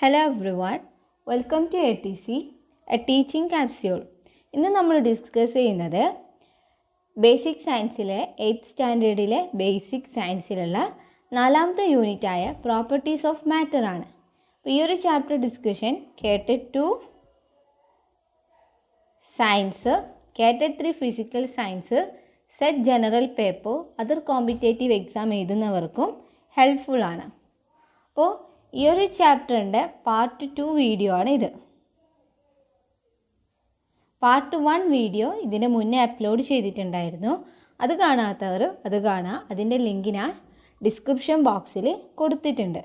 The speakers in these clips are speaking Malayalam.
Hello everyone, welcome to ATC, a teaching capsule. ഇന്ന് നമ്മൾ ഡിസ്കസ് ചെയ്യുന്നത് ബേസിക് സയൻസിലെ 8th സ്റ്റാൻഡേർഡിലെ ബേസിക് സയൻസിലുള്ള 4ാമത്തെ യൂണിറ്റായ പ്രോപ്പർട്ടീസ് ഓഫ് മാറ്റർ ആണ്. അപ്പോൾ ഈ ഒരു chapter discussion KTET 2 science, KTET 3 physical science, SET general paper, other competitive exam എഴുതുന്നവർക്കും ഹെൽപ്ഫുൾ ആണ്. അപ്പോൾ ഈ ഒരു ചാപ്റ്ററിൻ്റെ പാർട്ട് 2 വീഡിയോ ആണ് ഇത്. പാർട്ട് 1 വീഡിയോ ഇതിന് മുന്നേ അപ്ലോഡ് ചെയ്തിട്ടുണ്ടായിരുന്നു. അത് കാണാത്തവർ അത് കാണാം. അതിൻ്റെ ലിങ്ക് ഞാൻ ഡിസ്ക്രിപ്ഷൻ ബോക്സിൽ കൊടുത്തിട്ടുണ്ട്.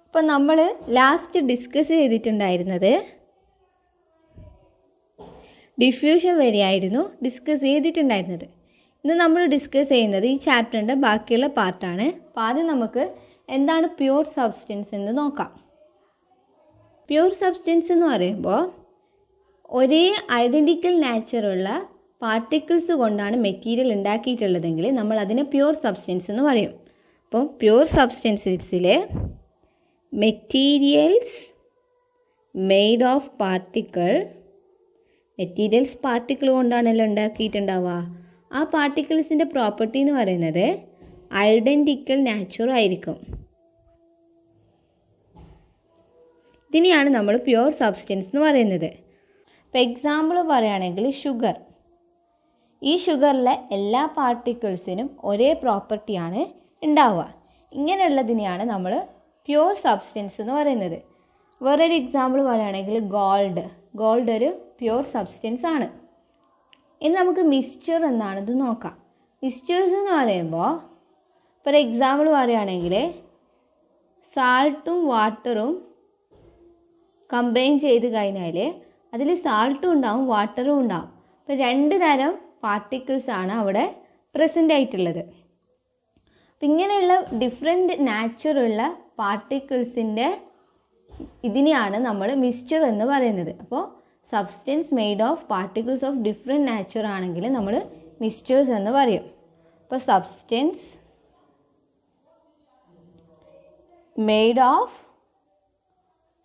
അപ്പോൾ നമ്മൾ ലാസ്റ്റ് ഡിസ്കസ് ചെയ്തിട്ടുണ്ടായിരുന്നത് ഡിഫ്യൂഷൻ വരെയായിരുന്നു ഡിസ്കസ് ചെയ്തിട്ടുണ്ടായിരുന്നത്. ഇന്ന് നമ്മൾ ഡിസ്കസ് ചെയ്യുന്നത് ഈ ചാപ്റ്ററിൻ്റെ ബാക്കിയുള്ള പാർട്ടാണ്. അപ്പോൾ ആദ്യം നമുക്ക് എന്താണ് പ്യൂർ സബ്സ്റ്റൻസ് എന്ന് നോക്കാം. പ്യൂർ സബ്സ്റ്റൻസ് എന്ന് പറയുമ്പോൾ ഒരേ ഐഡൻറ്റിക്കൽ നാച്ചറുള്ള പാർട്ടിക്കിൾസ് കൊണ്ടാണ് മെറ്റീരിയൽ ഉണ്ടാക്കിയിട്ടുള്ളതെങ്കിൽ നമ്മൾ അതിനെ പ്യൂർ സബ്സ്റ്റൻസ് എന്ന് പറയും. അപ്പോൾ പ്യൂർ സബ്സ്റ്റൻസിലെ materials made of materials particle കൊണ്ടാണല്ലോ ഉണ്ടാക്കിയിട്ടുണ്ടാവുക. ആ പാർട്ടിക്കിൾസിൻ്റെ പ്രോപ്പർട്ടി എന്ന് പറയുന്നത് ഐഡൻറ്റിക്കൽ നാച്ചർ ആയിരിക്കും. ഇതിനെയാണ് നമ്മൾ പ്യൂർ സബ്സ്റ്റൻസ് എന്ന് പറയുന്നത്. ഇപ്പോൾ എക്സാമ്പിൾ പറയുകയാണെങ്കിൽ ഷുഗർ. ഈ ഷുഗറിലെ എല്ലാ പാർട്ടിക്കിൾസിനും ഒരേ പ്രോപ്പർട്ടിയാണ് ഉണ്ടാവുക. ഇങ്ങനെയുള്ളതിനെയാണ് നമ്മൾ പ്യൂർ സബ്സ്റ്റൻസ് എന്ന് പറയുന്നത്. വേറൊരു എക്സാമ്പിൾ പറയുകയാണെങ്കിൽ ഗോൾഡ് ഒരു പ്യൂർ സബ്സ്റ്റൻസ് ആണ്. ഇനി നമുക്ക് മിക്സ്ചർ എന്നാണിത് നോക്കാം. മിക്സ്ചേഴ്സ് എന്ന് പറയുമ്പോൾ ഫോർ എക്സാമ്പിൾ പറയുകയാണെങ്കിൽ സാൾട്ടും വാട്ടറും കമ്പൈൻ ചെയ്ത് കഴിഞ്ഞാൽ അതിൽ സാൾട്ടും ഉണ്ടാവും വാട്ടറും ഉണ്ടാവും. അപ്പോൾ 2 തരം പാർട്ടിക്കിൾസാണ് അവിടെ പ്രസൻ്റ് ആയിട്ടുള്ളത്. അപ്പം ഇങ്ങനെയുള്ള ഡിഫറെൻറ്റ് നാച്ചുറുള്ള പാർട്ടിക്കിൾസിൻ്റെ ഇതിനെയാണ് നമ്മൾ മിക്സ്ചർ എന്ന് പറയുന്നത്. അപ്പോൾ substance made of particles of different nature ആണെങ്കിൽ നമ്മൾ മിക്സ്ചേഴ്സ് എന്ന് പറയും. അപ്പോൾ സബ്സ്റ്റൻസ് മെയ്ഡ് ഓഫ്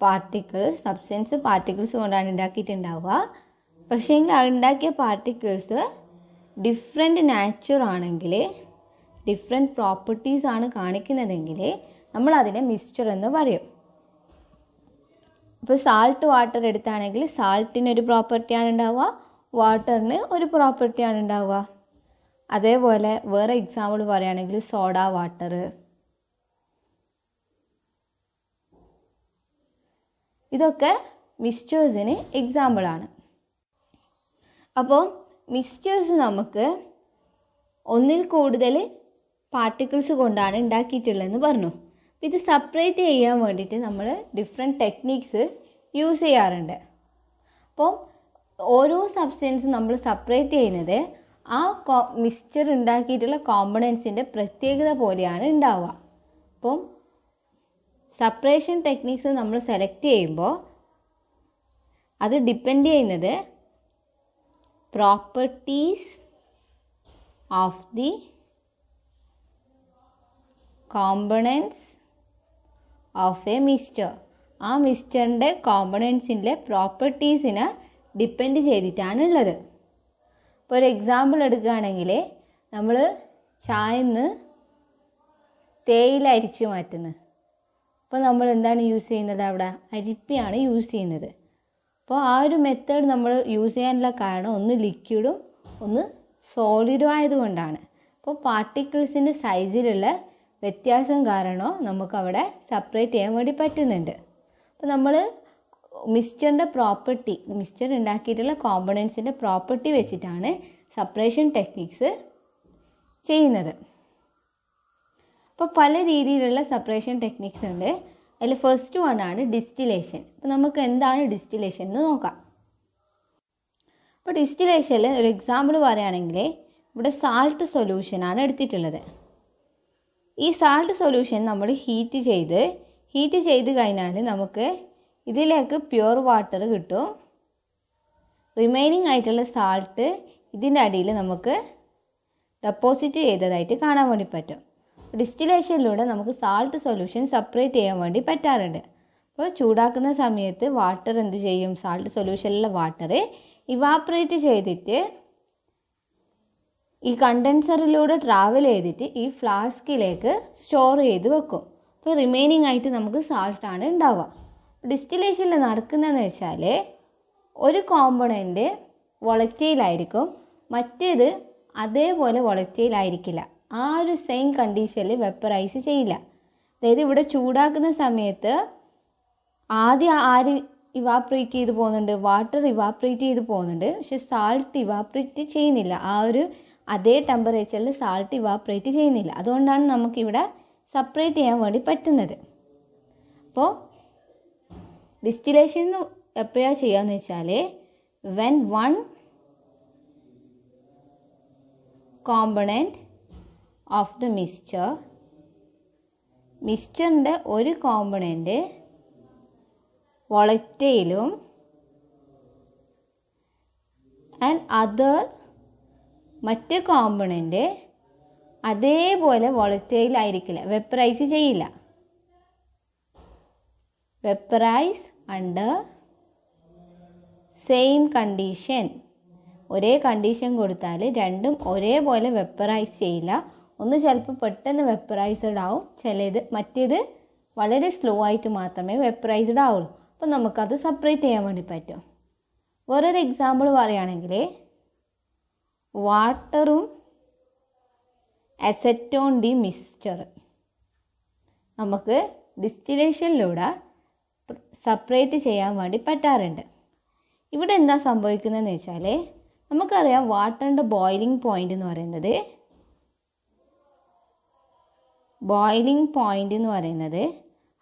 പാർട്ടിക്കിൾസ് കൊണ്ടാണ് ഉണ്ടാക്കിയിട്ടുണ്ടാവുക. പക്ഷേ ഉണ്ടാക്കിയ പാർട്ടിക്കിൾസ് ഡിഫറെൻറ്റ് നാച്ചർ ആണെങ്കിൽ, ഡിഫറെൻറ്റ് പ്രോപ്പർട്ടീസ് ആണ് കാണിക്കുന്നതെങ്കിൽ നമ്മളതിനെ മിക്സ്ചർ എന്ന് പറയും. ഇപ്പോൾ സാൾട്ട് വാട്ടർ എടുത്താണെങ്കിൽ സാൾട്ടിനൊരു പ്രോപ്പർട്ടിയാണ് ഉണ്ടാവുക, വാട്ടറിന് ഒരു പ്രോപ്പർട്ടിയാണ് ഉണ്ടാവുക. അതേപോലെ വേറെ എക്സാമ്പിൾ പറയുകയാണെങ്കിൽ സോഡ വാട്ടർ. ഇതൊക്കെ മിക്സ്ചേഴ്സിന് എക്സാമ്പിളാണ്. അപ്പോൾ മിക്സ്ചേഴ്സ് നമുക്ക് ഒന്നിൽ കൂടുതൽ പാർട്ടിക്കിൾസ് കൊണ്ടാണ് ഉണ്ടാക്കിയിട്ടുള്ളതെന്ന് പറഞ്ഞു. ഇത് സെപ്പറേറ്റ് ചെയ്യാൻ വേണ്ടിയിട്ട് നമ്മൾ ഡിഫറെൻറ്റ് ടെക്നിക്സ് യൂസ് ചെയ്യാറുണ്ട്. അപ്പോൾ ഓരോ സബ്സ്റ്റൻസും നമ്മൾ സെപ്പറേറ്റ് ചെയ്യുന്നത് ആ മിക്സ്ചർ ഉണ്ടാക്കിയിട്ടുള്ള കോമ്പണൻസിൻ്റെ പ്രത്യേകത പോലെയാണ് ഉണ്ടാവുക. അപ്പം സെപ്പറേഷൻ ടെക്നിക്സ് നമ്മൾ സെലക്ട് ചെയ്യുമ്പോൾ അത് ഡിപ്പെൻഡ് ചെയ്യുന്നത് properties of the components of A mixture. ആ മിക്സ്ചറിൻ്റെ കോമ്പണൻസിൻ്റെ പ്രോപ്പർട്ടീസിനെ ഡിപ്പെൻഡ് ചെയ്തിട്ടാണ് ഉള്ളത്. ഇപ്പോൾ ഒരു എക്സാമ്പിൾ എടുക്കുകയാണെങ്കിൽ നമ്മൾ ചായന്ന് തേയില അരിച്ചു മാറ്റുന്നത്. അപ്പോൾ നമ്മൾ എന്താണ് യൂസ് ചെയ്യുന്നത്? അവിടെ അരിപ്പയാണ് യൂസ് ചെയ്യുന്നത്. അപ്പോൾ ആ ഒരു മെത്തേഡ് നമ്മൾ യൂസ് ചെയ്യാനുള്ള കാരണം ഒന്ന് ലിക്വിഡും ഒന്ന് സോളിഡും ആയതുകൊണ്ടാണ്. അപ്പോൾ പാർട്ടിക്കിൾസിൻ്റെ സൈസിലുള്ള വ്യത്യാസം കാരണമോ നമുക്കവിടെ സെപ്പറേറ്റ് ചെയ്യാൻ വേണ്ടി പറ്റുന്നുണ്ട്. അപ്പോൾ നമ്മൾ മിക്സ്ചർ ഉണ്ടാക്കിയിട്ടുള്ള കോമ്പണൻസിൻ്റെ പ്രോപ്പർട്ടി വെച്ചിട്ടാണ് സെപ്പറേഷൻ ടെക്നിക്സ് ചെയ്യുന്നത്. അപ്പോൾ പല രീതിയിലുള്ള സെപ്പറേഷൻ ടെക്നിക്സ് ഉണ്ട്. അതിൽ ഫസ്റ്റ് വൺ ആണ് ഡിസ്റ്റിലേഷൻ. അപ്പോൾ നമുക്ക് എന്താണ് ഡിസ്റ്റിലേഷൻ എന്ന് നോക്കാം. അപ്പോൾ ഡിസ്റ്റിലേഷനിൽ ഒരു എക്സാമ്പിൾ പറയുകയാണെങ്കിൽ ഇവിടെ സാൾട്ട് സൊല്യൂഷനാണ് എടുത്തിട്ടുള്ളത്. ഈ സാൾട്ട് സൊല്യൂഷൻ നമ്മൾ ഹീറ്റ് ചെയ്ത് കഴിഞ്ഞാൽ നമുക്ക് ഇതിലേക്ക് പ്യുവർ വാട്ടർ കിട്ടും. റിമൈനിങ് ആയിട്ടുള്ള സാൾട്ട് ഇതിൻ്റെ അടിയിൽ നമുക്ക് ഡെപ്പോസിറ്റ് ചെയ്തതായിട്ട് കാണാൻ വേണ്ടി പറ്റും. ഡിസ്റ്റിലേഷനിലൂടെ നമുക്ക് സാൾട്ട് സൊല്യൂഷൻ സെപ്പറേറ്റ് ചെയ്യാൻ വേണ്ടി പറ്റാറുണ്ട്. അപ്പോൾ ചൂടാക്കുന്ന സമയത്ത് വാട്ടർ എന്ത് ചെയ്യും, സാൾട്ട് സൊല്യൂഷനിലുള്ള വാട്ടർ ഇവാപ്രേറ്റ് ചെയ്തിട്ട് ഈ കണ്ടൻസറിലൂടെ ട്രാവൽ ചെയ്തിട്ട് ഈ ഫ്ലാസ്കിലേക്ക് സ്റ്റോർ ചെയ്ത് വെക്കും. അപ്പോൾ റിമൈനിങ് ആയിട്ട് നമുക്ക് സാൾട്ടാണ് ഉണ്ടാവുക. ഡിസ്റ്റിലേഷനിൽ നടക്കുന്നതെന്ന് വെച്ചാൽ ഒരു കോമ്പണൻറ്റ് വോളറ്റൈലായിരിക്കും, മറ്റേത് അതേപോലെ വോളറ്റൈലായിരിക്കില്ല. ആ ഒരു സെയിം കണ്ടീഷനിൽ വെപ്പറൈസ് ചെയ്യില്ല. അതായത് ഇവിടെ ചൂടാക്കുന്ന സമയത്ത് ആദ്യം ആര് ഇവാപ്രേറ്റ് ചെയ്ത് പോകുന്നുണ്ട്, വാട്ടർ ഇവാപ്രേറ്റ് ചെയ്ത് പോകുന്നുണ്ട്. പക്ഷെ സാൾട്ട് ഇവാപ്രേറ്റ് ചെയ്യുന്നില്ല. ആ ഒരു അതേ ടെമ്പറേച്ചറിൽ സാൾട്ട് ഇവാപ്രേറ്റ് ചെയ്യുന്നില്ല. അതുകൊണ്ടാണ് നമുക്കിവിടെ സെപ്പറേറ്റ് ചെയ്യാൻ വേണ്ടി പറ്റുന്നത്. അപ്പോൾ ഡിസ്റ്റിലേഷൻ എപ്പോഴാണ് ചെയ്യാന്ന് വെച്ചാൽ when one component of the മിക്സ്ചറിൻ്റെ ഒരു കോമ്പണൻറ്റ് വോളറ്റൈലും ആൻഡ് അതർ മറ്റ് കോമ്പണൻറ്റ് അതേപോലെ വോളറ്റൈലായിരിക്കില്ല, വെപ്പറൈസ് ചെയ്യില്ല. Vaporize under same condition. ഒരേ കണ്ടീഷൻ കൊടുത്താൽ രണ്ടും ഒരേപോലെ വെപ്പറൈസ് ചെയ്യില്ല. ഒന്ന് ചിലപ്പോൾ പെട്ടെന്ന് വെപ്പറൈസ്ഡ് ആവും, മറ്റേത് വളരെ സ്ലോ ആയിട്ട് മാത്രമേ വെപ്പറൈസ്ഡ് ആവുള്ളൂ. അപ്പോൾ നമുക്കത് സെപ്പറേറ്റ് ചെയ്യാൻ വേണ്ടി പറ്റും. വേറൊരു എക്സാമ്പിൾ പറയുകയാണെങ്കിൽ വാട്ടറും അസറ്റോൺ ഡി മിക്സ്ചർ നമുക്ക് ഡിസ്റ്റിലേഷനിലൂടെ സെപ്പറേറ്റ് ചെയ്യാൻ വേണ്ടി പറ്റാറുണ്ട്. ഇവിടെ എന്താ സംഭവിക്കുന്നതെന്ന് വെച്ചാൽ നമുക്കറിയാം വാട്ടറിൻ്റെ ബോയിലിംഗ് പോയിൻ്റ് എന്ന് പറയുന്നത്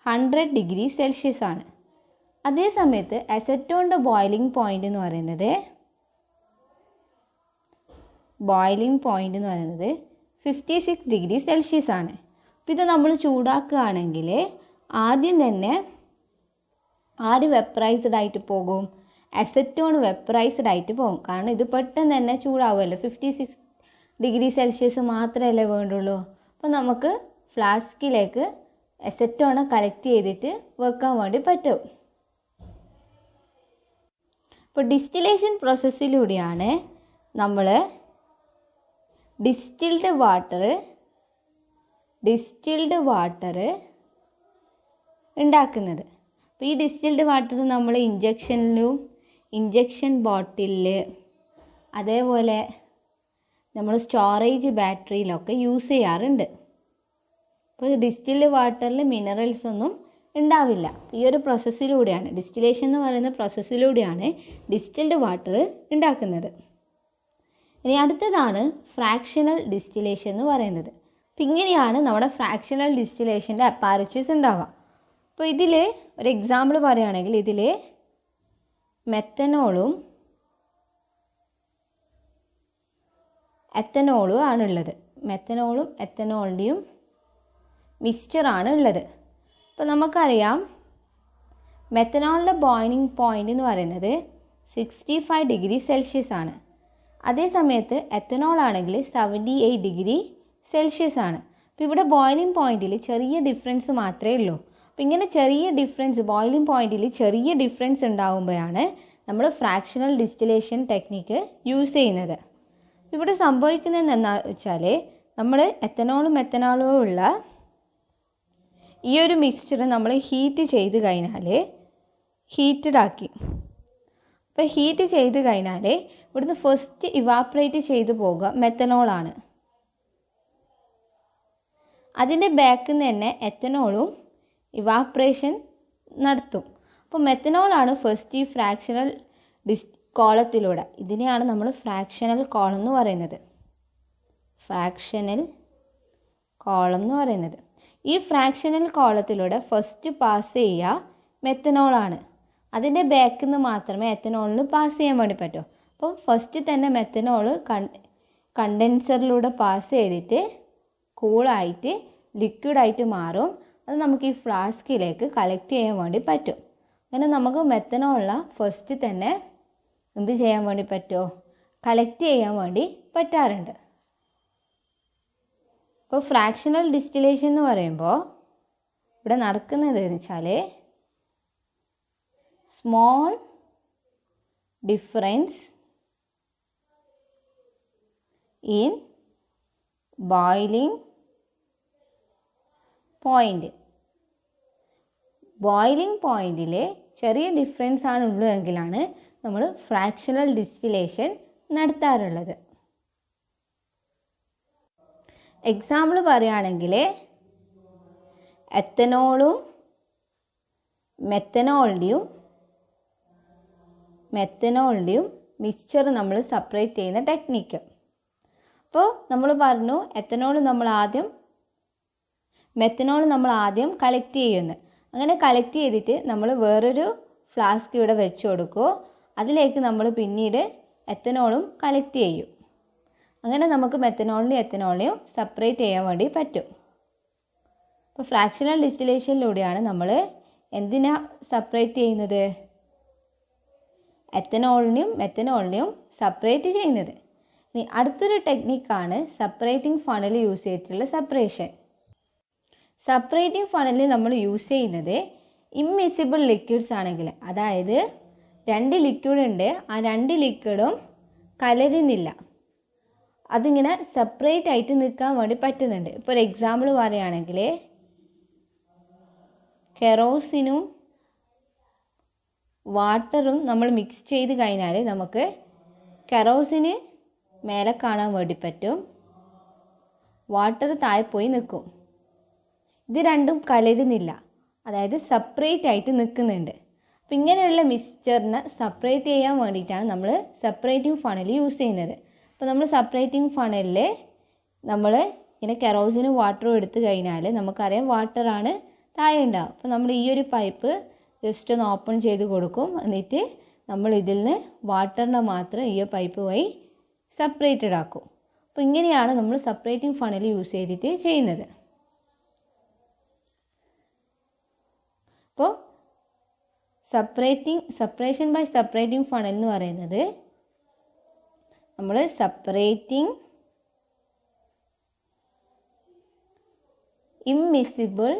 100 ഡിഗ്രി സെൽഷ്യസ് ആണ്. അതേ സമയത്ത് അസറ്റോണിൻ്റെ ബോയിലിംഗ് പോയിൻ്റ് എന്ന് പറയുന്നത് 56 ഡിഗ്രി സെൽഷ്യസ് ആണ്. അപ്പോൾ ഇത് നമ്മൾ ചൂടാക്കുകയാണെങ്കിൽ ആദ്യം തന്നെ ആര് വെപ്പറൈസ്ഡ് ആയിട്ട് പോകും, അസറ്റോൺ വെപ്പറൈസ്ഡ് ആയിട്ട് പോകും. കാരണം ഇത് പെട്ടെന്ന് തന്നെ ചൂടാവുമല്ലോ, 56 ഡിഗ്രി സെൽഷ്യസ് മാത്രമല്ലേ വേണ്ടുള്ളൂ. അപ്പോൾ നമുക്ക് ഫ്ലാസ്കിലേക്ക് അസറ്റോൺ കളക്ട് ചെയ്തിട്ട് വെക്കാൻ വേണ്ടി പറ്റും. ഇപ്പോൾ ഡിസ്റ്റിലേഷൻ പ്രോസസ്സിലൂടെയാണ് നമ്മൾ ഡിസ്റ്റിൽഡ് വാട്ടർ ഉണ്ടാക്കുന്നത്. അപ്പോൾ ഈ ഡിസ്റ്റിൽഡ് വാട്ടർ നമ്മൾ ഇഞ്ചക്ഷൻ ബോട്ടിലിൽ അതേപോലെ നമ്മൾ സ്റ്റോറേജ് ബാറ്ററിയിലൊക്കെ യൂസ് ചെയ്യാറുണ്ട്. അപ്പോൾ ഡിസ്റ്റിൽഡ് വാട്ടറിൽ മിനറൽസ് ഒന്നും ഉണ്ടാവില്ല. ഈ ഒരു പ്രോസസ്സിലൂടെയാണ്, ഡിസ്റ്റിലേഷൻ എന്ന് പറയുന്ന പ്രോസസ്സിലൂടെയാണ് ഡിസ്റ്റിൽഡ് വാട്ടർ ഉണ്ടാക്കുന്നത്. ഇനി അടുത്തതാണ് ഫ്രാക്ഷണൽ ഡിസ്റ്റിലേഷൻ എന്ന് പറയുന്നത്. അപ്പം ഇങ്ങനെയാണ് നമ്മുടെ ഫ്രാക്ഷണൽ ഡിസ്റ്റിലേഷൻ്റെ അപ്പാരച്ചസ് ഉണ്ടാവുക. അപ്പോൾ ഇതിൽ ഒരു എക്സാമ്പിൾ പറയുകയാണെങ്കിൽ ഇതിൽ മെത്തനോളും എത്തനോളും ആണുള്ളത്. മെത്തനോളും എത്തനോളിൻ്റെയും മിക്സ്ചറാണ് ഉള്ളത്. അപ്പോൾ നമുക്കറിയാം മെത്തനോളിൻ്റെ ബോയിലിംഗ് പോയിൻ്റ് എന്ന് പറയുന്നത് 65 ഡിഗ്രി സെൽഷ്യസ് ആണ്. അതേ സമയത്ത് എത്തനോൾ ആണെങ്കിൽ 78 ഡിഗ്രി സെൽഷ്യസ് ആണ്. അപ്പോൾ ഇവിടെ ബോയിലിംഗ് പോയിന്റിൽ ചെറിയ ഡിഫറൻസ് മാത്രമേ ഉള്ളൂ. അപ്പോൾ ഇങ്ങനെ ചെറിയ ഡിഫറൻസ്, ബോയിലിംഗ് പോയിന്റിൽ ചെറിയ ഡിഫറൻസ് ഉണ്ടാകുമ്പോഴാണ് നമ്മൾ ഫ്രാക്ഷണൽ ഡിസ്റ്റിലേഷൻ ടെക്നിക്ക് യൂസ് ചെയ്യുന്നത്. ഇവിടെ സംഭവിക്കുന്നത് എന്താ വെച്ചാൽ നമ്മൾ എത്തനോളും ഉള്ള ഈ ഒരു മിക്സ്ചർ നമ്മൾ ഹീറ്റ് ചെയ്ത് കഴിഞ്ഞാൽ ഹീറ്റഡാക്കി. അപ്പോൾ ഹീറ്റ് ചെയ്ത് കഴിഞ്ഞാൽ ഇവിടുന്ന് ഫസ്റ്റ് ഇവാപ്രേറ്റ് ചെയ്ത് പോകുക മെത്തനോളാണ്. അതിൻ്റെ ബാക്കിൽ നിന്ന് തന്നെ എത്തനോളും ഇവാപ്രേഷൻ നടത്തും. അപ്പോൾ മെത്തനോളാണ് ഫസ്റ്റ് ഈ ഫ്രാക്ഷണൽ കോളത്തിലൂടെ, ഇതിനെയാണ് നമ്മൾ ഫ്രാക്ഷണൽ കോളം എന്ന് പറയുന്നത്. ഈ ഫ്രാക്ഷണൽ കോളത്തിലൂടെ ഫസ്റ്റ് പാസ് ചെയ്യുക മെത്തനോളാണ്. അതിൻ്റെ ബാക്കിൽ നിന്ന് മാത്രമേ എത്തനോളിന് പാസ് ചെയ്യാൻ വേണ്ടി പറ്റൂ. അപ്പോൾ ഫസ്റ്റ് തന്നെ മെത്തനോൾ കണ്ടൻസറിലൂടെ പാസ് ചെയ്തിട്ട് കൂളായിട്ട് ലിക്വിഡായിട്ട് മാറും. അത് നമുക്ക് ഈ ഫ്ലാസ്കിലേക്ക് കളക്ട് ചെയ്യാൻ വേണ്ടി പറ്റും. അങ്ങനെ നമുക്ക് മെത്തനോളിനെ ഫസ്റ്റ് തന്നെ എന്ത് ചെയ്യാൻ വേണ്ടി പറ്റുമോ, കളക്ട് ചെയ്യാൻ വേണ്ടി പറ്റാറുണ്ട്. അപ്പോൾ ഫ്രാക്ഷണൽ ഡിസ്റ്റിലേഷൻ എന്ന് പറയുമ്പോൾ ഇവിടെ നടക്കുന്നത് എന്ന് വെച്ചാൽ small difference in boiling point. Boiling പോയിന്റിൽ ചെറിയ ഡിഫറൻസ് ആണ് ഉള്ളതെങ്കിലാണ് നമ്മൾ ഫ്രാക്ഷണൽ ഡിസ്റ്റിലേഷൻ നടത്താറുള്ളത്. എക്സാമ്പിൾ പറയുകയാണെങ്കിൽ എത്തനോളും മെത്തനോളിൻ്റെയും മിക്സ്ചർ നമ്മൾ സെപ്പറേറ്റ് ചെയ്യുന്ന ടെക്നിക്ക്. അപ്പോൾ നമ്മൾ പറഞ്ഞു മെത്തനോൾ നമ്മൾ ആദ്യം കളക്ട് ചെയ്യുന്നു. അങ്ങനെ കളക്ട് ചെയ്തിട്ട് നമ്മൾ വേറൊരു ഫ്ലാസ്ക് ഇവിടെ വെച്ച് കൊടുക്കുമോ, അതിലേക്ക് നമ്മൾ പിന്നീട് എത്തനോളും കളക്ട് ചെയ്യും. അങ്ങനെ നമുക്ക് എത്തനോളിനെയും സെപ്പറേറ്റ് ചെയ്യാൻ വേണ്ടി പറ്റും. അപ്പോൾ ഫ്രാക്ഷണൽ ഡിസ്റ്റിലേഷനിലൂടെയാണ് നമ്മൾ എന്തിനാ സെപ്പറേറ്റ് ചെയ്യുന്നത്? മെത്തനോളിനെയും സെപ്പറേറ്റ് ചെയ്യുന്നത്. ഇനി അടുത്തൊരു ടെക്നിക്കാണ് സെപ്പറേറ്റിംഗ് ഫണൽ യൂസ് ചെയ്തിട്ടുള്ള സെപ്പറേഷൻ. സെപ്പറേറ്റിംഗ് ഫണലിൽ നമ്മൾ യൂസ് ചെയ്യുന്നത് ഇമ്മിസിബിൾ ലിക്വിഡ്സ് ആണെങ്കിൽ, അതായത് 2 ലിക്വിഡ് ഉണ്ട്, ആ 2 ലിക്വിഡും കലരുന്നില്ല, അതിങ്ങനെ സെപ്പറേറ്റ് ആയിട്ട് നിൽക്കാൻ വേണ്ടി പറ്റുന്നുണ്ട്. ഇപ്പോൾ ഒരു എക്സാമ്പിൾ പറയുകയാണെങ്കിൽ കെറോസിനും വാട്ടറും നമ്മൾ മിക്സ് ചെയ്ത് കഴിഞ്ഞാൽ നമുക്ക് കെറോസിന് മേലെ കാണാൻ വേണ്ടി പറ്റും, വാട്ടർ താഴെ പോയി നിൽക്കും. ഇത് രണ്ടും കലരുന്നില്ല, അതായത് സെപ്പറേറ്റ് ആയിട്ട് നിൽക്കുന്നുണ്ട്. അപ്പം ഇങ്ങനെയുള്ള മിക്സ്ചറിനെ സെപ്പറേറ്റ് ചെയ്യാൻ വേണ്ടിയിട്ടാണ് നമ്മൾ സെപ്പറേറ്റിംഗ് ഫണൽ യൂസ് ചെയ്യുന്നത്. അപ്പോൾ നമ്മൾ സെപ്പറേറ്റിംഗ് ഫണലിൽ നമ്മൾ ഇങ്ങനെ കെറോസിനും വാട്ടറും എടുത്തു കഴിഞ്ഞാൽ നമുക്കറിയാം വാട്ടറാണ് താഴെ ഉണ്ടാവും. അപ്പോൾ നമ്മൾ ഈ ഒരു പൈപ്പ് ജസ്റ്റ് ഒന്ന് ഓപ്പൺ ചെയ്ത് കൊടുക്കും, എന്നിട്ട് നമ്മൾ ഇതിൽ നിന്ന് വാട്ടറിനെ മാത്രം ഈ പൈപ്പ് വഴി സെപ്പറേറ്റഡ് ആക്കും. അപ്പോൾ ഇങ്ങനെയാണ് നമ്മൾ സെപ്പറേറ്റിംഗ് ഫണൽ യൂസ് ചെയ്തിട്ട് ചെയ്യുന്നത്. അപ്പോൾ സെപ്പറേഷൻ ബൈ സെപ്പറേറ്റിംഗ് ഫണൽ എന്ന് പറയുന്നത് നമ്മൾ സെപ്പറേറ്റിംഗ് ഇമ്മിസിബിൾ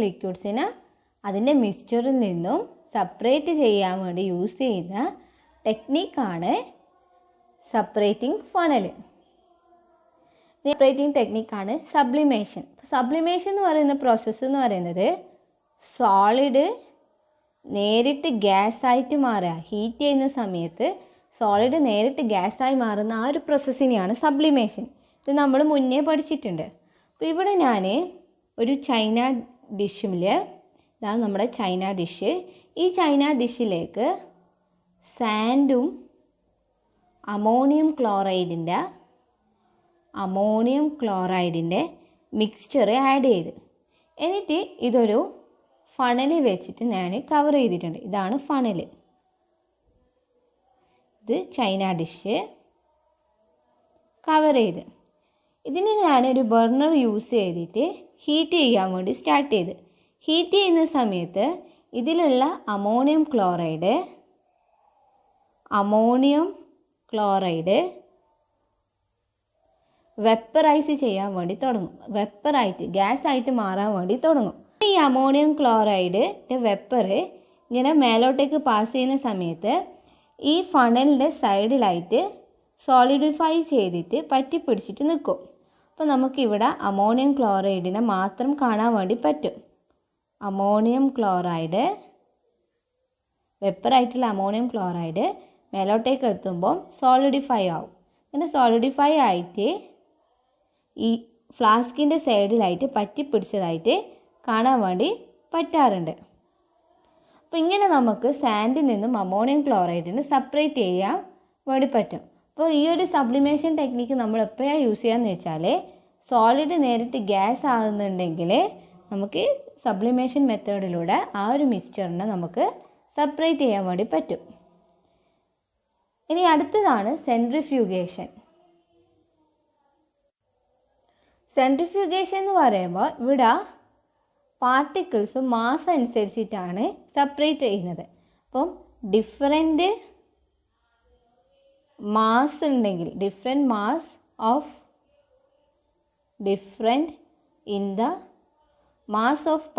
ലിക്വിഡ്സിനെ അതിൻ്റെ മിക്സ്ചറിൽ നിന്നും സെപ്പറേറ്റ് ചെയ്യാൻ വേണ്ടി യൂസ് ചെയ്യുന്ന ടെക്നിക്കാണ് സെപ്പറേറ്റിംഗ് ഫണൽ. സെപ്പറേറ്റിംഗ് ടെക്നിക്കാണ് സബ്ലിമേഷൻ. സബ്ലിമേഷൻ എന്ന് പറയുന്ന പ്രോസസ്സ് എന്ന് പറയുന്നത് സോളിഡ് നേരിട്ട് ഗ്യാസായിട്ട് മാറുക, ഹീറ്റ് ചെയ്യുന്ന സമയത്ത് സോളിഡ് നേരിട്ട് ഗ്യാസായി മാറുന്ന ആ ഒരു പ്രോസസ്സിനെയാണ് സബ്ലിമേഷൻ. ഇത് നമ്മൾ മുന്നേ പഠിച്ചിട്ടുണ്ട്. അപ്പോൾ ഇവിടെ ഞാൻ ഒരു ചൈന ഡിഷിൽ, ഇതാണ് നമ്മുടെ ചൈന ഡിഷ്, ഈ ചൈന ഡിഷിലേക്ക് സാൻഡും അമോണിയം ക്ലോറൈഡിൻ്റെ മിക്സ്ചർ ആഡ് ചെയ്ത്, എന്നിട്ട് ഇതൊരു ഫണൽ വെച്ചിട്ട് ഞാൻ കവർ ചെയ്തിട്ടുണ്ട്. ഇതാണ് ഫണൽ. ഇത് ചൈന ഡിഷ് കവർ ചെയ്ത്, ഇതിന് ഞാനൊരു ബർണർ യൂസ് ചെയ്തിട്ട് ഹീറ്റ് ചെയ്യാൻ വേണ്ടി സ്റ്റാർട്ട് ചെയ്ത്. ഹീറ്റ് ചെയ്യുന്ന സമയത്ത് ഇതിലുള്ള അമോണിയം ക്ലോറൈഡ് വെപ്പറൈസ് ചെയ്യാൻ വേണ്ടി തുടങ്ങും, ഗ്യാസ് ആയിട്ട് മാറാൻ വേണ്ടി തുടങ്ങും. ഈ അമോണിയം ക്ലോറൈഡ് വെപ്പർ ഇങ്ങനെ മേലോട്ടേക്ക് പാസ് ചെയ്യുന്ന സമയത്ത് ഈ ഫണലിൻ്റെ സൈഡിലായിട്ട് സോളിഡിഫൈ ചെയ്തിട്ട് പറ്റിപ്പിടിച്ചിട്ട് നിൽക്കും. അപ്പോൾ നമുക്കിവിടെ അമോണിയം ക്ലോറൈഡിനെ മാത്രം കാണാൻ വേണ്ടി പറ്റും. വെപ്പറായിട്ടുള്ള അമോണിയം ക്ലോറൈഡ് മേലോട്ടേക്ക് എത്തുമ്പോൾ സോളിഡിഫൈ ആവും. അങ്ങനെ സോളിഡിഫൈ ആയിട്ട് ഈ ഫ്ലാസ്കിൻ്റെ സൈഡിലായിട്ട് പറ്റിപ്പിടിച്ചതായിട്ട് കാണാൻ വേണ്ടി പറ്റാറുണ്ട്. അപ്പോൾ ഇങ്ങനെ നമുക്ക് സാൻഡിൽ നിന്നും അമോണിയം ക്ലോറൈഡിനെ സെപ്പറേറ്റ് ചെയ്യാൻ വേണ്ടി പറ്റും. അപ്പോൾ ഈ ഒരു സബ്ലിമേഷൻ ടെക്നിക്ക് നമ്മൾ എപ്പോഴാണ് യൂസ് ചെയ്യാന്ന് വെച്ചാൽ, സോളിഡ് നേരിട്ട് ഗ്യാസ് ആകുന്നുണ്ടെങ്കിൽ നമുക്ക് സബ്ലിമേഷൻ മെത്തേഡിലൂടെ ആ ഒരു മിക്സ്ചറിനെ നമുക്ക് സെപ്പറേറ്റ് ചെയ്യാൻ വേണ്ടി പറ്റും. ഇനി അടുത്തതാണ് സെൻട്രിഫ്യൂഗേഷൻ. സെൻട്രിഫ്യൂഗേഷൻ എന്ന് പറയുമ്പോൾ ഇവിടെ പാർട്ടിക്കിൾസ് മാസ് അനുസരിച്ചിട്ടാണ് സെപ്പറേറ്റ് ചെയ്യുന്നത്. അപ്പം ഡിഫറെൻറ്റ് മാസ് ഉണ്ടെങ്കിൽ, different in the mass of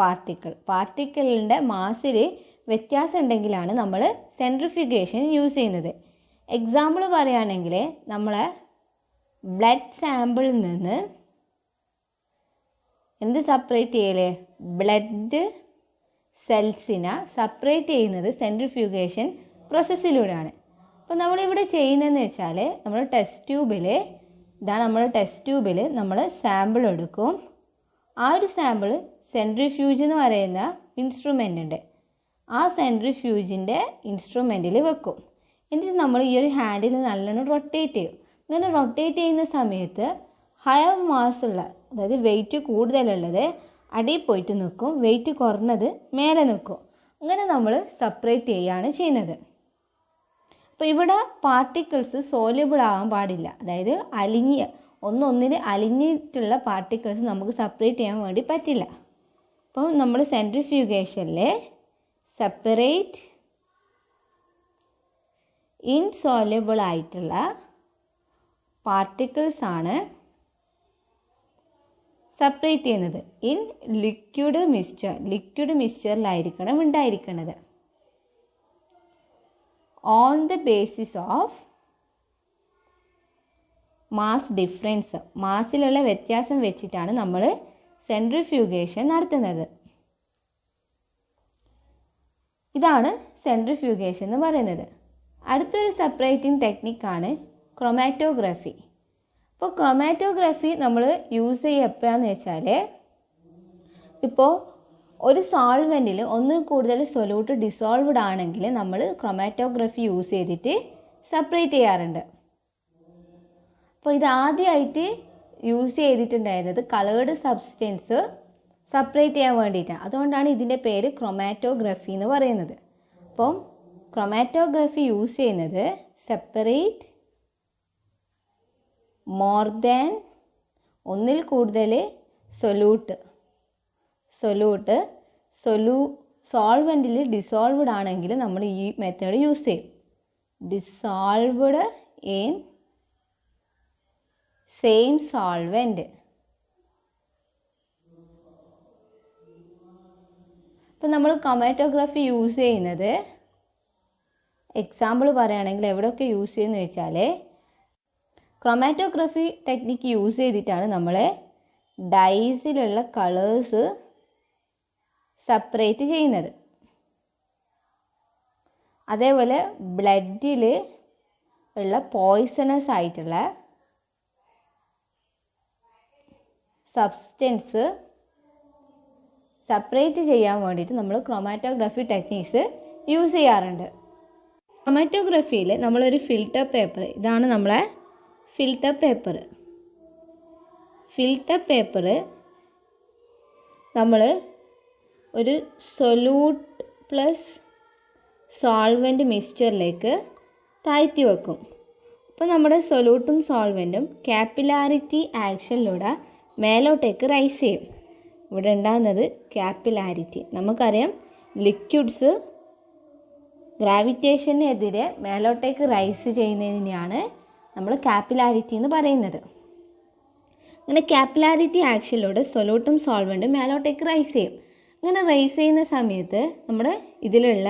പാർട്ടിക്കിളിൻ്റെ മാസിൽ വ്യത്യാസം ഉണ്ടെങ്കിലാണ് നമ്മൾ സെൻട്രിഫ്യൂഗേഷൻ യൂസ് ചെയ്യുന്നത്. എക്സാമ്പിൾ പറയുകയാണെങ്കിൽ നമ്മളെ ബ്ലഡ് സാമ്പിളിൽ നിന്ന് എന്ത് സെപ്പറേറ്റ് ചെയ്യലേ, ബ്ലഡ് സെൽസിനെ സെപ്പറേറ്റ് ചെയ്യുന്നത് സെൻട്രിഫ്യൂഗേഷൻ പ്രോസസ്സിലൂടെയാണ്. അപ്പോൾ നമ്മളിവിടെ ചെയ്യുന്നതെന്ന് വെച്ചാൽ നമ്മൾ ടെസ്റ്റ് ട്യൂബിൽ നമ്മൾ സാമ്പിൾ എടുക്കും. ആ ഒരു സാമ്പിൾ സെൻട്രിഫ്യൂജ് എന്ന് പറയുന്ന ഇൻസ്ട്രുമെൻ്റ് ഉണ്ട്, ആ സെൻട്രിഫ്യൂജിൻ്റെ ഇൻസ്ട്രുമെൻറ്റിൽ വെക്കും. എന്നിട്ട് നമ്മൾ ഈ ഒരു ഹാൻഡിൽ നല്ലോണം റൊട്ടേറ്റ് ചെയ്യും. ഇങ്ങനെ റൊട്ടേറ്റ് ചെയ്യുന്ന സമയത്ത് ഹയർ മാസ് ഉള്ള, അതായത് വെയിറ്റ് കൂടുതലുള്ളത് അടിയിൽ പോയിട്ട് നിൽക്കും, വെയിറ്റ് കുറഞ്ഞത് മേലെ നിൽക്കും. അങ്ങനെ നമ്മൾ സെപ്പറേറ്റ് ചെയ്യുകയാണ് ചെയ്യുന്നത്. അപ്പോൾ ഇവിടെ പാർട്ടിക്കിൾസ് സോല്യൂബിൾ ആകാൻ പാടില്ല, അതായത് ഒന്നൊന്നിൽ അലിഞ്ഞിട്ടുള്ള പാർട്ടിക്കിൾസ് നമുക്ക് സെപ്പറേറ്റ് ചെയ്യാൻ വേണ്ടി പറ്റില്ല. അപ്പോൾ നമ്മൾ സെൻട്രിഫ്യൂഗേഷനിൽ സെപ്പറേറ്റ് ഇൻസോല്യൂബിൾ ആയിട്ടുള്ള പാർട്ടിക്കിൾസ് ആണ് സെപ്പറേറ്റ് ചെയ്യുന്നത്. ഇൻ ലിക്വിഡ് മിക്സ്ചറിലായിരിക്കണം ഉണ്ടായിരിക്കുന്നത്. On the basis of mass difference, മാസിലുള്ള വ്യത്യാസം വെച്ചിട്ടാണ് നമ്മൾ സെൻട്രിഫ്യൂഗേഷൻ നടത്തുന്നത്. ഇതാണ് സെൻട്രിഫ്യൂഗേഷൻ എന്ന് പറയുന്നത്. അടുത്തൊരു സെപ്പറേറ്റിംഗ് ടെക്നിക്കാണ് ക്രൊമാറ്റോഗ്രഫി. അപ്പോൾ ക്രൊമാറ്റോഗ്രഫി നമ്മൾ യൂസ് ചെയ്യുക എപ്പോഴാന്ന് വെച്ചാൽ, ഇപ്പോൾ ഒരു സോൾവെൻറ്റിൽ ഒന്നിൽ കൂടുതൽ സൊല്യൂട്ട് ഡിസോൾവ്ഡ് ആണെങ്കിൽ നമ്മൾ ക്രൊമാറ്റോഗ്രഫി യൂസ് ചെയ്തിട്ട് സെപ്പറേറ്റ് ചെയ്യാറുണ്ട്. അപ്പോൾ ഇത് ആദ്യമായിട്ട് യൂസ് ചെയ്തിട്ടുണ്ടായിരുന്നത് കളേർഡ് സബ്സ്റ്റൻസ് സെപ്പറേറ്റ് ചെയ്യാൻ വേണ്ടിയിട്ടാണ്. അതുകൊണ്ടാണ് ഇതിൻ്റെ പേര് ക്രൊമാറ്റോഗ്രഫി എന്ന് പറയുന്നത്. അപ്പം ക്രൊമാറ്റോഗ്രഫി യൂസ് ചെയ്യുന്നത് സെപ്പറേറ്റ് മോർ ദാൻ ഒന്നിൽ കൂടുതൽ സോൾവെൻറ്റിൽ ഡിസോൾവ്ഡ് ആണെങ്കിൽ നമ്മൾ ഈ മെത്തേഡ് യൂസ് ചെയ്യും. Dissolved in same solvent. ഇപ്പം നമ്മൾ ക്രൊമാറ്റോഗ്രഫി യൂസ് ചെയ്യുന്നത്, എക്സാമ്പിൾ പറയുകയാണെങ്കിൽ എവിടെയൊക്കെ യൂസ് ചെയ്യുമെന്ന് വെച്ചാൽ, ക്രൊമാറ്റോഗ്രഫി ടെക്നിക്ക് യൂസ് ചെയ്തിട്ടാണ് നമ്മൾ ഡൈസിലുള്ള കളേഴ്സ് സെപ്പറേറ്റ് ചെയ്യുന്നത്. അതേപോലെ ബ്ലഡിൽ ഉള്ള പോയ്സണസ് ആയിട്ടുള്ള സബ്സ്റ്റൻസ് സെപ്പറേറ്റ് ചെയ്യാൻ വേണ്ടിയിട്ട് നമ്മൾ ക്രൊമാറ്റോഗ്രഫി ടെക്നിക്സ് യൂസ് ചെയ്യാറുണ്ട്. ക്രൊമാറ്റോഗ്രഫിയിൽ നമ്മളൊരു ഫിൽറ്റർ പേപ്പർ, ഇതാണ് നമ്മളെ ഫിൽറ്റർ പേപ്പർ നമ്മൾ ഒരു സൊല്യൂട്ട് പ്ലസ് സോൾവെൻറ്റ് മിക്സ്ചറിലേക്ക് താഴ്ത്തി വെക്കും. അപ്പോൾ നമ്മുടെ സൊല്യൂട്ടും സോൾവെൻറ്റും കാപ്പിലാരിറ്റി ആക്ഷനിലൂടെ മേലോട്ടേക്ക് റൈസ് ചെയ്യും. ഇവിടെ ഉണ്ടാകുന്നത് കാപ്പിലാരിറ്റി. നമുക്കറിയാം ലിക്വിഡ്സ് ഗ്രാവിറ്റേഷനെതിരെ മേലോട്ടേക്ക് റൈസ് ചെയ്യുന്നതിനെയാണ് നമ്മൾ കാപ്പിലാരിറ്റി എന്ന് പറയുന്നത്. അങ്ങനെ കാപ്പിലാരിറ്റി ആക്ഷനിലൂടെ സൊല്യൂട്ടും സോൾവെൻറ്റും മേലോട്ടേക്ക് റൈസ് ചെയ്യും. അങ്ങനെ റൈസ് ചെയ്യുന്ന സമയത്ത് നമ്മുടെ ഇതിലുള്ള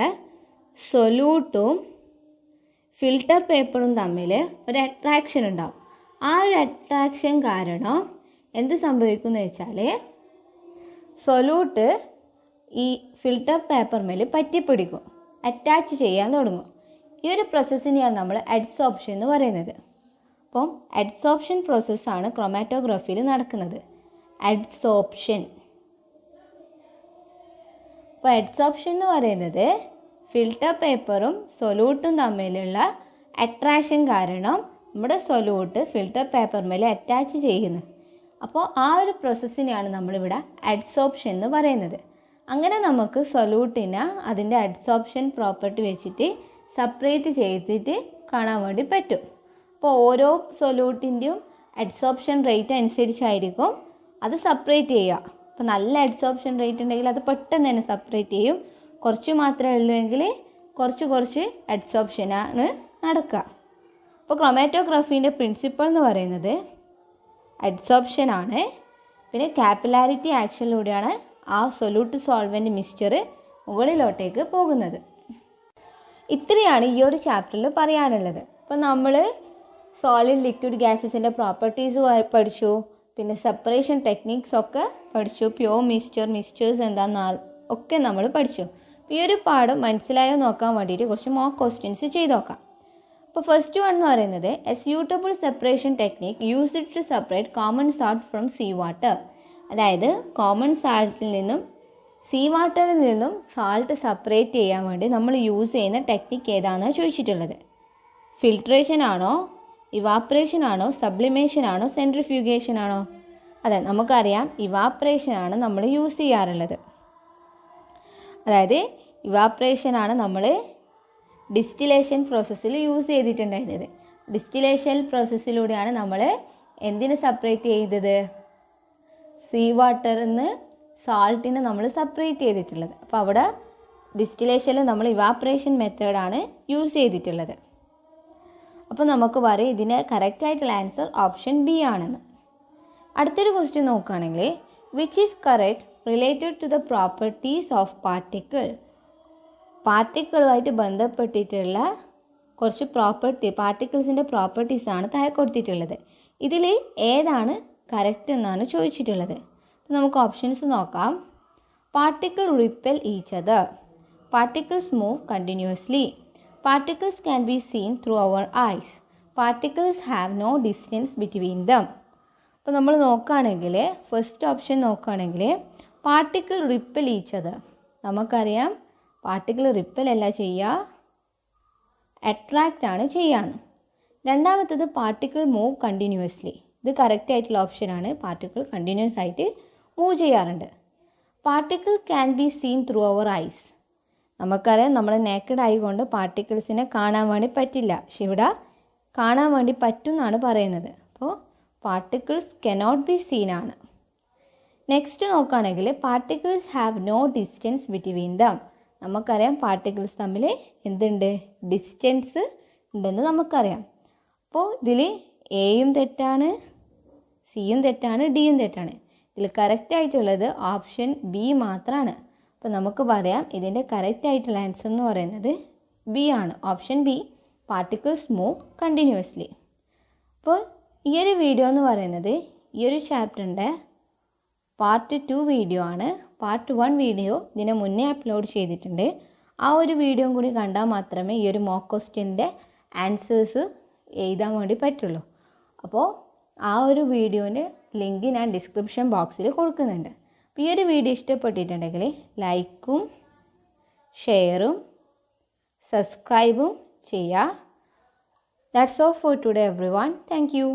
സൊല്യൂട്ടും ഫിൽറ്റർ പേപ്പറും തമ്മിൽ ഒരു അട്രാക്ഷൻ ഉണ്ടാവും. ആ ഒരു അട്രാക്ഷൻ കാരണം എന്ത് സംഭവിക്കുമെന്ന് വെച്ചാൽ, സൊല്യൂട്ട് ഈ ഫിൽറ്റർ പേപ്പർമേൽ പറ്റിപ്പിടിക്കും, അറ്റാച്ച് ചെയ്യാൻ തുടങ്ങും. ഈ ഒരു പ്രോസസ്സിനെയാണ് നമ്മൾ അഡ്സോർപ്ഷൻ എന്ന് പറയുന്നത്. അപ്പം അഡ്സോർപ്ഷൻ പ്രോസസ്സാണ് ക്രൊമാറ്റോഗ്രഫിയിൽ നടക്കുന്നത്. അഡ്സോർപ്ഷൻ. അപ്പോൾ അഡ്സോർപ്ഷൻ എന്ന് പറയുന്നത് ഫിൽറ്റർ പേപ്പറും സൊല്യൂട്ടും തമ്മിലുള്ള അട്രാക്ഷൻ കാരണം നമ്മുടെ സൊല്യൂട്ട് ഫിൽറ്റർ പേപ്പർമേൽ അറ്റാച്ച് ചെയ്യുന്നു. അപ്പോൾ ആ ഒരു പ്രോസസ്സിനെയാണ് നമ്മളിവിടെ അഡ്സോർപ്ഷൻ എന്ന് പറയുന്നത്. അങ്ങനെ നമുക്ക് സൊല്യൂട്ടിനെ അതിൻ്റെ അഡ്സോർപ്ഷൻ പ്രോപ്പർട്ടി വെച്ചിട്ട് സെപ്പറേറ്റ് ചെയ്തിട്ട് കാണാൻ വേണ്ടി പറ്റും. അപ്പോൾ ഓരോ സൊല്യൂട്ടിൻ്റെയും അഡ്സോർപ്ഷൻ റേറ്റ് അനുസരിച്ചായിരിക്കും അത് സെപ്പറേറ്റ് ചെയ്യുക. അപ്പോൾ നല്ല അഡ്സോർപ്ഷൻ റേറ്റ് ഉണ്ടെങ്കിൽ അത് പെട്ടെന്ന് തന്നെ സെപ്പറേറ്റ് ചെയ്യും. കുറച്ച് മാത്രമേ ഉള്ളൂവെങ്കിൽ കുറച്ച് അഡ്സോർപ്ഷനാണ് നടക്കുക. അപ്പോൾ ക്രൊമാറ്റോഗ്രഫീൻ്റെ പ്രിൻസിപ്പിൾ എന്ന് പറയുന്നത് അഡ്സോർപ്ഷൻ ആണ്. പിന്നെ കാപ്പിലാരിറ്റി ആക്ഷനിലൂടെയാണ് ആ സൊല്യൂട്ട് സോൾവെൻറ്റ് മിക്സ്ചർ മുകളിലോട്ടേക്ക് പോകുന്നത്. ഇത്രയാണ് ഈ ഒരു ചാപ്റ്ററിൽ പറയാനുള്ളത്. അപ്പോൾ നമ്മൾ സോളിഡ് ലിക്വിഡ് ഗ്യാസസിൻ്റെ പ്രോപ്പർട്ടീസ് പഠിച്ചു, പിന്നെ സെപ്പറേഷൻ ടെക്നിക്സ് ഒക്കെ പഠിച്ചു, പ്യോർ മിക്സ്ചേഴ്സ് എന്താണെന്ന് ഒക്കെ നമ്മൾ പഠിച്ചു. ഈ ഒരു പാഠം മനസ്സിലായോ നോക്കാൻ വേണ്ടിയിട്ട് കുറച്ച് മോക്ക് ക്വസ്റ്റ്യൻസ് ചെയ്ത് നോക്കാം. അപ്പോൾ ഫസ്റ്റ് വൺ എന്ന് പറയുന്നത് a suitable separation technique used to separate common salt from sea water. അതായത് കോമൺ സാൾട്ടിൽ നിന്നും സീ വാട്ടറിൽ നിന്നും സാൾട്ട് സെപ്പറേറ്റ് ചെയ്യാൻ വേണ്ടി നമ്മൾ യൂസ് ചെയ്യുന്ന ടെക്നിക്ക് ഏതാണെന്നാണ് ചോദിച്ചിട്ടുള്ളത്. ഫിൽട്രേഷൻ ആണോ, ഇവാപ്രേഷൻ ആണോ, സബ്ലിമേഷൻ ആണോ, സെൻട്രിഫ്യൂഗേഷൻ ആണോ? അതെ, നമുക്കറിയാം ഇവാപ്രേഷൻ ആണ് നമ്മൾ യൂസ് ചെയ്യാറുള്ളത്. അതായത് ഇവാപ്രേഷൻ ആണ് നമ്മൾ ഡിസ്റ്റിലേഷൻ പ്രോസസ്സിൽ യൂസ് ചെയ്തിട്ടുണ്ടായിരുന്നത്. ഡിസ്റ്റിലേഷൻ പ്രോസസ്സിലൂടെയാണ് നമ്മൾ എന്തിനെ സെപ്പറേറ്റ് ചെയ്തത്? സീ വാട്ടറിൽ നിന്ന് സാൾട്ടിനെ നമ്മൾ സെപ്പറേറ്റ് ചെയ്തിട്ടുള്ളത്. അപ്പോൾ അവിടെ ഡിസ്റ്റിലേഷനിൽ നമ്മൾ ഇവാപ്രേഷൻ മെത്തേഡാണ് യൂസ് ചെയ്തിട്ടുള്ളത്. അപ്പോൾ നമുക്ക് പറയും ഇതിന് കറക്റ്റായിട്ടുള്ള ആൻസർ ഓപ്ഷൻ ബി ആണെന്ന്. അടുത്തൊരു ക്വസ്റ്റ്യൻ നോക്കുകയാണെങ്കിൽ which is correct related to the properties of particle. പാർട്ടിക്കിളുമായിട്ട് ബന്ധപ്പെട്ടിട്ടുള്ള കുറച്ച് പാർട്ടിക്കിൾസിൻ്റെ പ്രോപ്പർട്ടീസാണ് താഴെ കൊടുത്തിട്ടുള്ളത്. ഇതിൽ ഏതാണ് കറക്റ്റ് എന്നാണ് ചോദിച്ചിട്ടുള്ളത്. അപ്പോൾ നമുക്ക് ഓപ്ഷൻസ് നോക്കാം. Particle repel each other, particles move continuously, particles can be seen through our eyes, particles have no distance between them. അപ്പോൾ നമ്മൾ നോക്കുകയാണെങ്കിൽ ഫസ്റ്റ് ഓപ്ഷൻ നോക്കുകയാണെങ്കിൽ പാർട്ടിക്കിൾ റിപ്പൽ ഈച്ച് അതർ. നമുക്കറിയാം പാർട്ടിക്കിൾ റിപ്പൽ അല്ല ചെയ്യുക, അട്രാക്റ്റ് ആണ് ചെയ്യാന്ന്. രണ്ടാമത്തത് പാർട്ടിക്കിൾ മൂവ് കണ്ടിന്യൂസ്ലി. ഇത് കറക്റ്റ് ആയിട്ടുള്ള ഓപ്ഷനാണ്. പാർട്ടിക്കിൾ കണ്ടിന്യൂസ് ആയിട്ട് മൂവ് ചെയ്യാറുണ്ട്. Particle can be seen through our eyes. നമുക്കറിയാം നമ്മൾ നേക്കഡ് ആയിക്കൊണ്ട് പാർട്ടിക്കിൾസിനെ കാണാൻ വേണ്ടി പറ്റില്ല, പക്ഷെ ഇവിടെ കാണാൻ വേണ്ടി പറ്റും എന്നാണ് പറയുന്നത്. അപ്പോൾ പാർട്ടിക്കിൾസ് കനോട്ട് ബി സീൻ ആണ്. നെക്സ്റ്റ് നോക്കുകയാണെങ്കിൽ particles have no distance between them. നമുക്കറിയാം പാർട്ടിക്കിൾസ് തമ്മിൽ എന്തുണ്ട്? ഡിസ്റ്റൻസ് ഉണ്ടെന്ന് നമുക്കറിയാം. അപ്പോൾ ഇതിൽ എയും തെറ്റാണ്, സിയും തെറ്റാണ്, ഡിയും തെറ്റാണ്. ഇതിൽ കറക്റ്റ് ആയിട്ടുള്ളത് ഓപ്ഷൻ ബി മാത്രമാണ്. അപ്പോൾ നമുക്ക് പറയാം ഇതിൻ്റെ കറക്റ്റ് ആയിട്ടുള്ള ആൻസർ എന്ന് പറയുന്നത് ബി ആണ്. Option B, particles move continuously. അപ്പോൾ ഈ ഒരു വീഡിയോ എന്ന് പറയുന്നത് ഈ ഒരു ചാപ്റ്ററിൻ്റെ പാർട്ട് 2 വീഡിയോ ആണ്. പാർട്ട് 1 വീഡിയോ ഇതിന് മുന്നേ അപ്ലോഡ് ചെയ്തിട്ടുണ്ട്. ആ ഒരു വീഡിയോ കൂടി കണ്ടാൽ മാത്രമേ ഈ ഒരു മോക്ക് ക്വസ്റ്റ്യൻ്റെ ആൻസേഴ്സ് എഴുതാൻ വേണ്ടി പറ്റുള്ളൂ. അപ്പോൾ ആ ഒരു വീഡിയോൻ്റെ ലിങ്ക് ഞാൻ ഡിസ്ക്രിപ്ഷൻ ബോക്സിൽ കൊടുക്കുന്നുണ്ട്. ഈ ഒരു വീഡിയോ ഇഷ്ടപ്പെട്ടിട്ടുണ്ടെങ്കിൽ ലൈക്കും ഷെയറും സബ്സ്ക്രൈബും ചെയ്യുക. That's all for today everyone. Thank you.